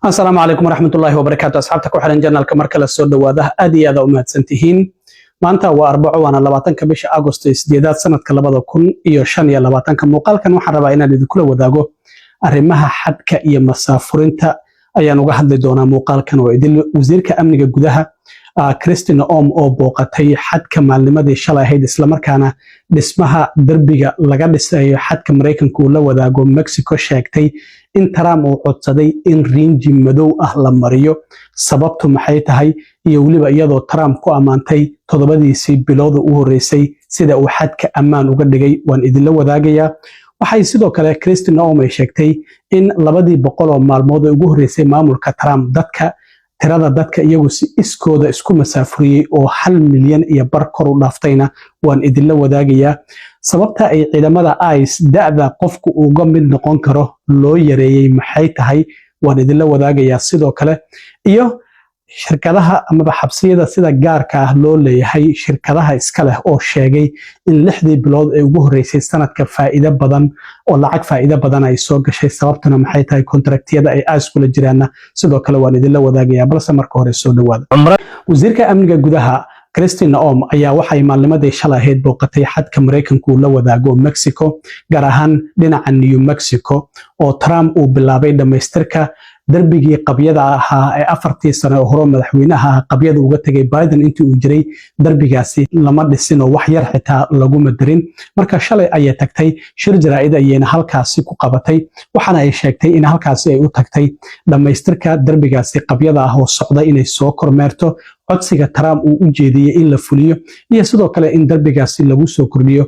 asalaamu calaykum waraxmatullaahi wabarakaatu asxaabta ku xiran janalka marka la soo dhawaada aad iyo aad u mahadsantihiin. maanta waa arbaco waana 20 bisha Agosto 8 sanadka 2025. muuqaalkan waxaan rabaa inaan idinkula wadaago arrimaha xadka iyo masaafurinta ayaan uga hadli doonaa. muuqaalkan oo idil wasiirka amniga gudaha Christine Ohm oo booqatay xadka maalnimadii shalay ahayd, isla markaana dhismaha darbiga laga dhisayo xadka Mareykanka uu la wadaago Mexico sheegtay in Trump uu codsaday in riinji madow ah la mariyo. sababtu maxay tahay iyo waliba iyadoo Trump ku amaantay todobadiisii bilowda u horeysay sida uu xadka ammaan uga dhigay waan idinla wadaagayaa. waxay sidoo kale Christine Ohm ay sheegtay in 200 maalmood ugu horeysay maamulka Trump tirada dadka iyagu si iskooda isku masaafuriyay oo 1 milyan iyo bar kor u dhaaftayna waan idinla wadaagayaa. sababta ay ciidamada ICE da'da qofku uga mid noqon karo loo yareeyay maxay tahay waan idinla wadaagayaa. sidoo kale iyo shirkadaha ama xabsiyada sida gaarka ah loo leeyahay shirkadaha iska leh oo sheegay in 6 bilood ee ugu horeysay sanadka faa'iido badan oo lacag faa'iido badan ay soo gashay. sababtuna maxay tahay kontraktiyada ay ICE kula jiraana sidoo kale waan idinla wadaagayaa, balse marka hore soo dhawaada. wasiirka amniga gudaha Christine Ohm ayaa waxay maalnimadii shalay ahayd booqatay xadka Mareykanka uu la wadaago Mexico, gaar ahaan dhinaca New Mexico oo Trump uu bilaabay dhamaystirka darbigii qabyada ahaa ee 4 sano hore madaxweynaha qabyada uga tagay Biden intii uu jiray. darbigaasi lama dhisin oo wax yar xitaa lagu madarin. marka shalay ayay tagtay shir jaraa'id ayayna halkaasi ku qabatay, waxaana ay sheegtay in halkaasi ay u tagtay dhamaystirka darbigaasi qabyada ah oo socda inay soo kormeerto codsiga Trump uu u jeediyay in la fuliyo, iyo sidoo kale in darbigaasi lagu soo kordhiyo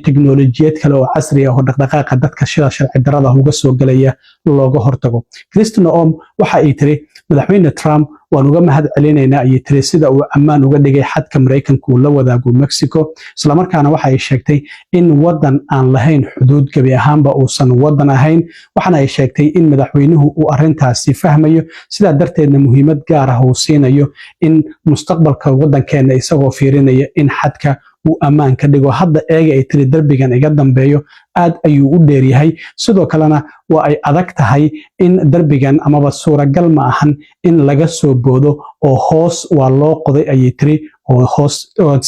teknoolojiyad kale oo casri ah oo dhaqdhaqaaqa dadka shida sharci darrada uga soo galaya looga hortago. Christine Ohm waxa ay tiri madaxweyne Trump waan uga mahad celinaynaa ayay tiri sida uu ammaan uga dhigay xadka Mareykanka uu la wadaago Mexico. isla markaana waxa ay sheegtay in wadan aan lahayn xuduud gabi ahaanba uusan wadan ahayn, waxaana ay sheegtay in madaxweynuhu uu arintaasi fahmayo, sidaa darteedna muhiimad gaar ah uu siinayo in mustaqbalka wadankeena isagoo fiirinaya in xadka uu ammaan ka dhigo. hadda eega ay tiri darbigan iga dambeeyo aad ayuu u dheer yahay, sidoo kalena waa ay adag tahay in darbigan amaba suuragal ma ahan in laga soo boodo oo hoos waa loo qoday ayay tiri oo hoos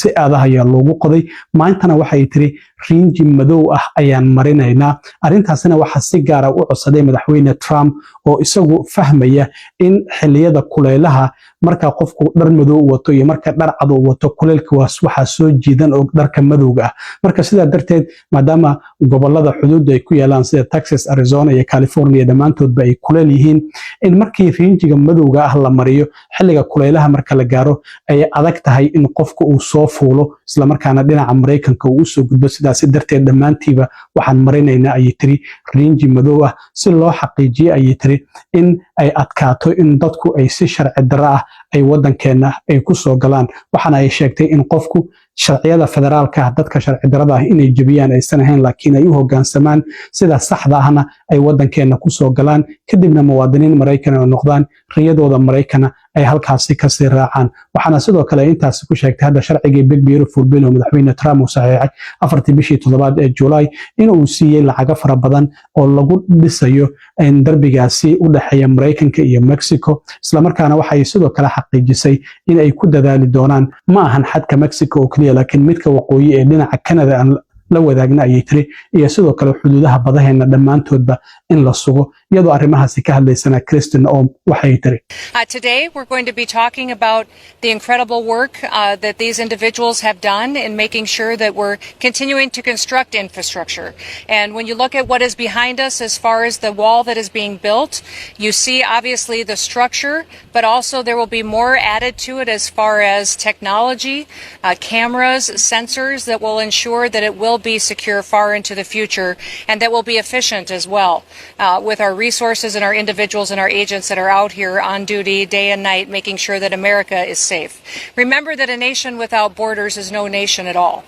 si aadaha ayaa loogu qoday. maantana waxay tiri riinji madow ah ayaan marinaynaa. arrintaasina waxaa si gaara u codsaday madaxweyne Trump oo isagu fahmaya in xilliyada kulaylaha marka qofku dhar madow wato iyo marka dhar cad uu wato kuleylka waxaa soo jiidan oo dharka madowga ah. marka sidaa darteed maadaama gobolada xuduudda ay ku yaalaan sida Texas, Arizona iyo California dhammaantoodba ay kuleyl yihiin, in markii riinjiga madowga ah la mariyo xilliga kulaylaha marka la gaaro ay adag tahay in qofku uu soo fuulo isla markaana dhinaca Mareykanka uu soo gudbo. sidaas darteed dhammaantiiba waxaan marinaynaa ayay tiri riinji madow ah si loo xaqiijiyo ayay tiri in ay adkaato in dadku ay si sharci darro ah ay wadankeena ay ku soo galaan. waxaana ay sheegtay in qofku sharciyada federaalka ah dadka sharci darrada ah inay jabiyaan aysan ahayn, laakiin ay u hoggaansamaan sida saxda ahna ay wadankeena ku soo galaan, kadibna muwaadiniin Mareykan oo noqdaan riyadooda Mareykana ay halkaasi ka sii raacaan. waxaana sidoo kale intaasi ku sheegtay hadda sharcigii Big Beautiful Bill oo madaxweyne Trump uu saxiixay 4 bishii 7 ee July in uu siiyay lacag fara badan oo lagu dhisayo in darbigaasi u dhaxeeya Mareykanka iyo Mexico. isla markaana waxay sidoo kale xaqiijisay in ay ku dadaali doonaan ma ahan xadka Mexico oo kaliya, laakiin midka waqooyi ee dhinaca Canada la wadaagna ayay tiri iyo sidoo kale xuduudaha badaheena dhammaantoodba in la sugo. iyadoo arrimahaasi ka hadlaysana Christine Ohm waxay tiri Today we're going to be talking about the incredible work that these individuals have done in making sure that we're continuing to construct infrastructure. And when you look at what is behind us as far as the wall that is being built, you see obviously the structure, but also there will be more added to it as far as technology, cameras, sensors that will ensure that it will be secure far into the future and that will be efficient as well with our resources and our individuals and our agents that are out here on duty day and night making sure that America is safe. Remember that a nation without borders is no nation at all.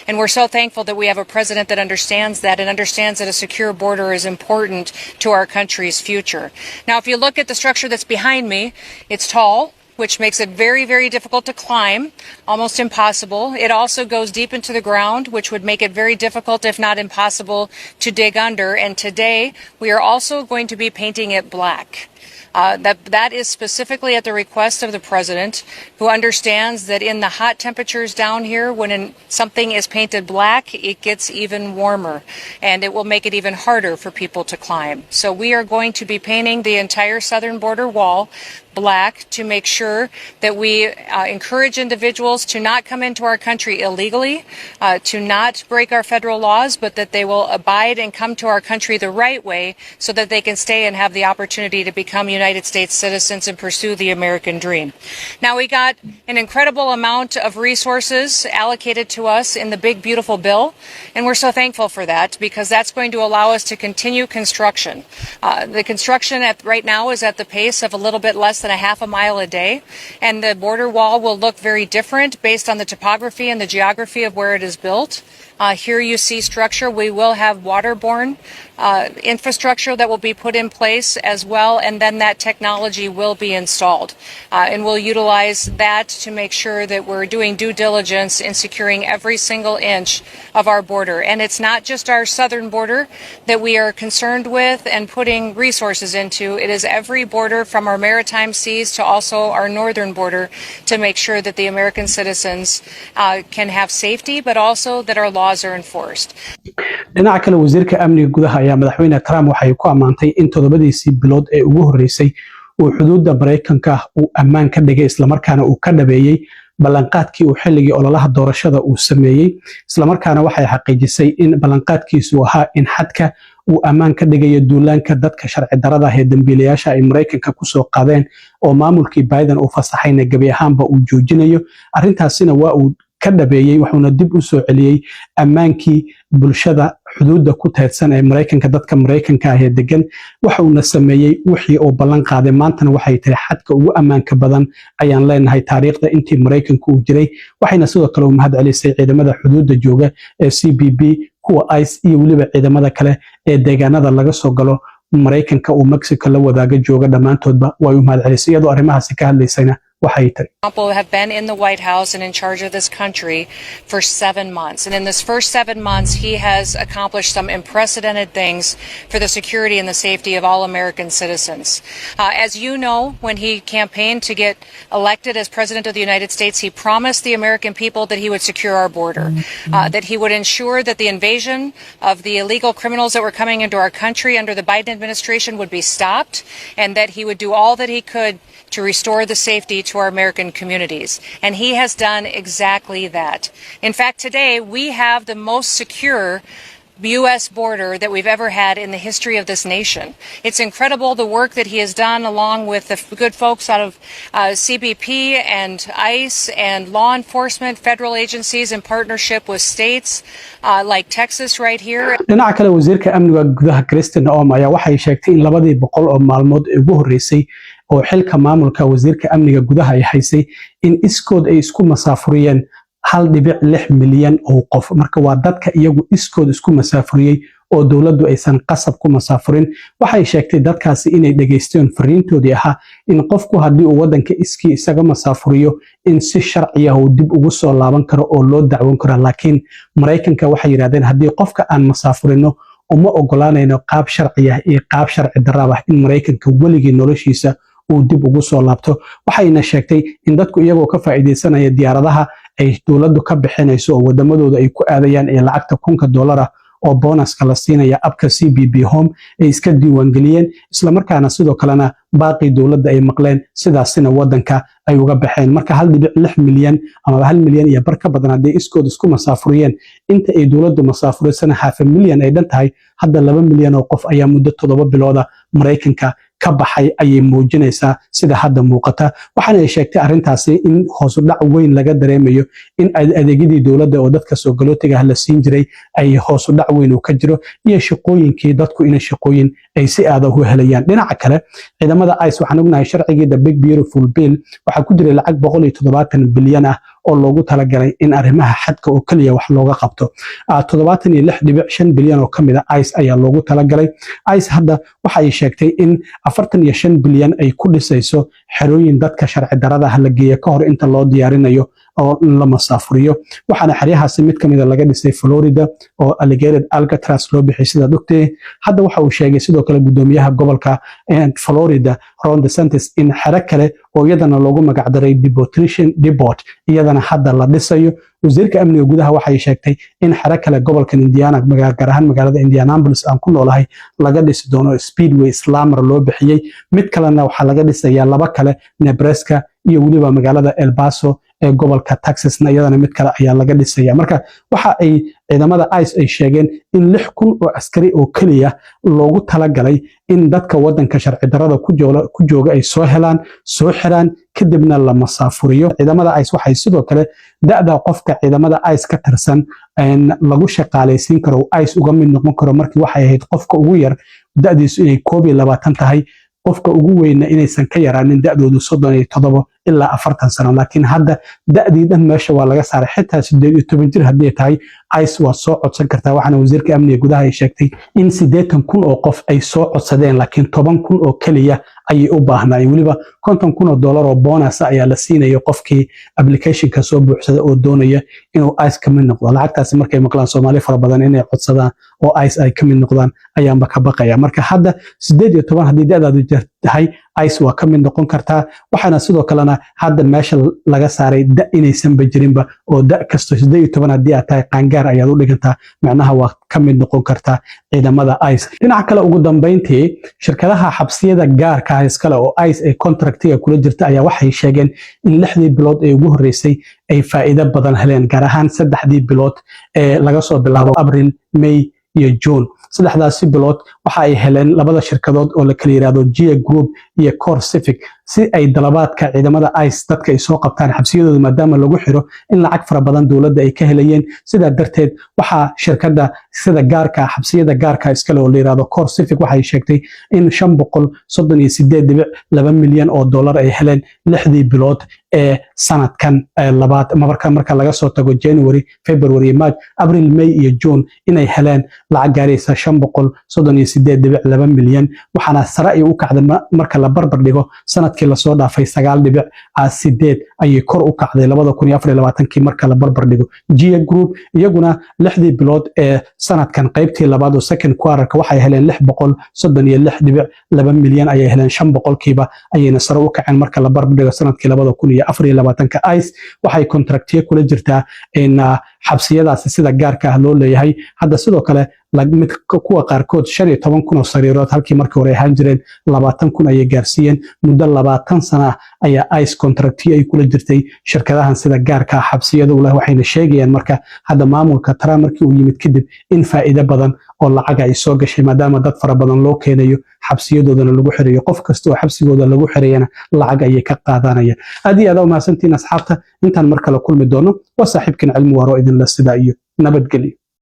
And we're so thankful that we have a president that understands that and understands that a secure border is important to our country's future. Now, if you look at the structure that's behind me, it's tall, which makes it very, very difficult to climb, almost impossible. It also goes deep into the ground, which would make it very difficult, if not impossible, to dig under. And today, we are also going to be painting it black. That is specifically at the request of the president, who understands that in the hot temperatures down here, when something is painted black, it gets even warmer, and it will make it even harder for people to climb. So we are going to be painting the entire southern border wall black to make sure that we encourage individuals to not come into our country illegally, to not break our federal laws, but that they will abide and come to our country the right way so that they can stay and have the opportunity to become United States citizens and pursue the American dream. Now, we got an incredible amount of resources allocated to us in the big, beautiful bill, and we're so thankful for that because that's going to allow us to continue construction. The construction right now is at the pace of a little bit less than a half a mile a day, and the border wall will look very different based on the topography and the geography of where it is built. Here you see structure. We will have waterborne infrastructure that will be put in place as well, and then that technology will be installed. And we'll utilize that to make sure that we're doing due diligence in securing every single inch of our border. And it's not just our southern border that we are concerned with and putting resources into. It is every border from our maritime seas to also our northern border to make sure that the American citizens can have safety, but also that our laws are enforced. dhinaca kale wasiirka amniga gudaha ayaa madaxweyne Trump waxay ku amaantay in todobadiisii bilood ee ugu horeysay uu xuduudda Mareykanka uu ammaan ka dhigay isla markaana uu ka dhabeeyay ballanqaadkii uu xilligii ololaha doorashada uu sameeyay isla markaana waxay xaqiijisay in ballanqaadkiisu ahaa in xadka uu ammaan ka dhigayo duulaanka dadka sharci darrada ah ee dambiilayaasha ay Mareykanka ku soo qaadeen oo maamulkii Biden uu fasaxayna gabi ahaanba uu joojinayo arrintaasina waa uu ka dhabeeyay wuxuuna dib u soo celiyay ammaankii bulshada xuduudda ku teedsan ee Mareykanka dadka Mareykanka ah ee degan wuxuuna sameeyay wixii oo ballan qaaday maantana waxay tahay xadka ugu ammaanka badan ayaan leenahay taariikhda intii Mareykanku uu jiray waxayna sidoo kale u mahad celisay ciidamada xuduudda jooga ee CBP kuwa ICE iyo waliba ciidamada kale ee deegaanada laga soo galo Mareykanka oo Mexico la wadaaga jooga dhamaantoodba way u mahad celisay iyadoo arrimahaasi ka hadlaysayna Trump have been in the White House and in charge of this country for 7 months. And in this first 7 months, he has accomplished some unprecedented things for the security and the safety of all American citizens. As you know, when he campaigned to get elected as President of the United States, he promised the American people that he would secure our border, that he would ensure that the invasion of the illegal criminals that were coming into our country under the Biden administration would be stopped, and that he would do all that he could to restore the safety to our American communities. And he has done exactly that. In fact, today we have the most secure U.S. border that we've ever had in the history of this nation. It's incredible the work that he has done along with the good folks out of CBP and ICE and law enforcement, federal agencies in partnership with states like Texas right here. dhinaca kale wasiirka amniga gudaha Kristen Noem ayaa waxay sheegtay in 200 oo maalmood ee ugu horeysay oo xilka maamulka wasiirka amniga gudaha ay haysay in iskood ay isku masaafuriyeen 1.6 milyan oo qof marka waa dadka iyagu iskood isku masaafuriyay oo dawladdu aysan qasab ku masaafurin waxay sheegtay dadkaasi inay dhageysteen fariintoodii ahaa in qofku haddii uu wadanka iskii isaga masaafuriyo in si sharci ah uu dib ugu soo laaban karo oo loo dacwoon karo laakiin Mareykanka waxay yiraahdeen haddii qofka aan masaafurino uma ogolaanayno qaab sharci ah iyo qaab sharci darro ah in Mareykanka weligii noloshiisa uu dib ugu soo laabto waxayna sheegtay in dadku iyagoo ka faa'iideysanaya diyaaradaha ay dawladdu ka bixinayso oo wadamadooda ay ku aadayaan ee lacagta $1,000 oo bonuska la siinaya abka CBP Home ay iska diiwaangeliyeen isla markaana sidoo kalena baaqi dawladda ay maqleen sidaasina wadanka ay uga baxeen marka 1.6 milyan ama 1 milyan iyo bar ka badan haday iskood isku masaafuriyeen inta ay dawladdu masaafurisan 500 milyan ay dhan tahay hadda 2 milyan oo qof ayaa muddo 7 bilooda Mareykanka ka baxay ayay muujinaysaa sida hadda muuqata waxaana ay sheegtay arrintaasi in hoos u dhac weyn laga dareemayo in adeegyadii dawladda oo dadka soo galootiga la siin jiray ay hoos u dhac weyn ka jiro iyo shaqooyinkii dadku in shaqooyin ay si aad ah u helayaan dhinaca kale ciidamada ICE waxaan ognahay sharcigii the big beautiful bill waxa ku jiray lacag 170 bilyan ah oo loogu talagalay in arrimaha xadka oo kaliya wax looga qabto 76.5 bilyan oo kamid ah ICE ayaa loogu talagalay ICE hadda waxa ay sheegtay in 45 bilyan ay ku dhisayso xerooyin dadka sharci darrada ah la geeyo ka hor inta loo diyaarinayo oo la masaafuriyo waxaana xeryahaasi mid kamid ah laga dhisay Florida oo Alligator Alcatraz loo bixiyay sida doctor hadda waxa uu sheegay sidoo kale gudoomiyaha gobolka Florida Ron DeSantis in xero kale oo iyadana loogu magacdaray Depot iyadana hadda la dhisayo. wasiirka amniga gudaha waxay sheegtay in xero kale gobolkan Indiana gaar ahaan magaalada Indianapolis aan ku noolahay laga dhisi doono Speedway Slammer loo bixiyay. mid kalena waxaa laga dhisayaa laba kale Nebraska iyo weliba magaalada El Paso ee gobolka Texasna iyadana mid kale ayaa laga dhisaya. marka waxa ay ciidamada ICE ay sheegeen in 6,000 oo askari oo kaliya loogu talagalay in dadka wadanka sharci darrada ku jooga ay soo helaan, soo xiraan, kadibna la masaafuriyo. ciidamada ICE waxay sidoo kale da'da qofka ciidamada ICE ka tirsan lagu shaqaalaysiin karo ICE uga mid noqon karo markii waxay ahayd qofka ugu yar da'diisu inay 21 tahay, qofka ugu weyna inaysan ka yaraanin da'doodu 37 ilaa 40 sano. laakiin hadda da'dii dhan meesha waa laga saaray, xitaa 18 jir haddii tahay ICE waa soo codsan kartaa. waxaana wasiirka amniga gudaha ay sheegtay in 80,000 oo qof ay soo codsadeen, laakiin 10,000 oo kaliya ayay u baahnaayeen. weliba $50,000 oo bonus ayaa la siinayo qofkii applicationka soo buuxsada oo doonaya inuu ICE ka mid noqdo. lacagtaasi markay maqlaan Soomaali fara badan inay codsadaan oo ICE ay ka mid noqdaan ayaanba ka baqaya. marka hadda 18 haddii da'daadu tahay ICE waa ka mid noqon kartaa. waxaana sidoo kalena hadda meesha laga saaray da inaysanba jirinba, oo da kasto 18 haddii aad tahay qaangaar ayaad u dhigantaa, macnaha waa ka mid noqon kartaa ciidamada ICE. dhinaca kale ugu dambeyntii shirkadaha xabsiyada gaarka ah iskale oo ICE ay contractiga kula jirta ayaa waxay sheegeen in 6dii bilood ee ugu horreysay ay faa'iido badan heleen, gaar ahaan 3dii bilood ee laga soo bilaabo Abriil, May iyo June. 3daasi bilood waxa ay heleen labada shirkadood oo la kala yiraahdo GIA Group iyo CoreCivic si ay dalabaadka ciidamada ICE dadka ay soo qabtaan xabsiyadooda maadaama lagu xiro in lacag fara badan dowladda ay ka helayeen. sidaa darteed waxaa shirkadda sida gaarka xabsiyada gaarka iskale oo la yiraahdo CoreCivic waxay sheegtay in $538.2 milyan oo dollar ay heleen 6dii bilood ee sanadkan labaad marka laga soo tago January, February, March, April, May iyo June inay heleen lacag gaaraysa $538.2 milyan. waxaana sare ay u kacday marka la barbar dhigo sanadkii la soo dhaafay 9.8 ayay kor u kacday 2024 marka la barbar dhigo. GIA Group iyaguna 6dii bilood ee sanadkan qaybtii labaad oo second quarter waxay heleen $636.2 milyan ayay heleen 5% ayayna sare u kaceen marka la barbar dhigo sanadkii 2024. ICE waxay contractiye kula jirtaa in xabsiyadaasi sida gaarka ah loo leeyahay. hadda sidoo kale mid kuwa qaarkood 15,000 oo sariirood halkii markii hore ahaan jireen 20,000 ayay gaarsiiyeen. muddo 20 sano ah ayaa ICE contractiye ay kula jirtay shirkadahan sida gaarka ah xabsiyada u leh. waxayna sheegayaan marka hadda maamulka Trump markii uu yimid kadib in faa'iido badan oo lacag ay soo gashay maadaama dad fara badan loo keenayo xabsiyadoodana lagu xirayo. qof kasta oo xabsigooda lagu xirayana lacag ayay ka qaadanayaan. aad iyo aad u mahadsantiin asxaabta. intaan mar kale kulmi doono waa saaxiibkan Cilmi Waaro idin la sidaa iyo nabadgelyo.